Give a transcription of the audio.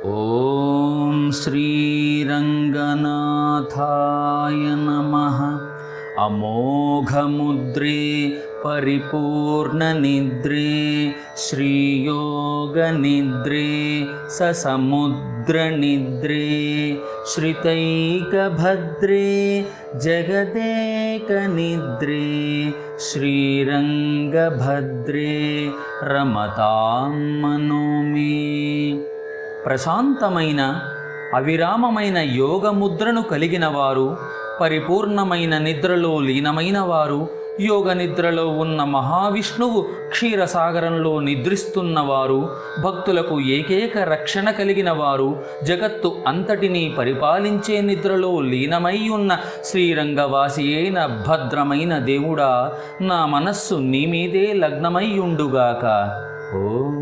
ఓం శ్రీరంగనాథాయ నమః. అమోఘముద్రే పరిపూర్ణనిద్రే శ్రీయోగనిద్రే ససముద్రనిద్రే శ్రితైకభద్రే జగదేకనిద్రే శ్రీరంగభద్రే రమతాం మనోమే. ప్రశాంతమైన అవిరామమైన యోగముద్రను కలిగిన వారు, పరిపూర్ణమైన నిద్రలో లీనమైన వారు, యోగ నిద్రలో ఉన్న మహావిష్ణువు క్షీరసాగరంలో నిద్రిస్తున్నవారు, భక్తులకు ఏకైక రక్షణ కలిగిన వారు, జగత్తు అంతటినీ పరిపాలించే నిద్రలో లీనమై ఉన్న శ్రీరంగవాసి అయిన భద్రమైన దేవుడా, నా మనస్సు నీ మీదే లగ్నమై ఉండుగాక. ఓం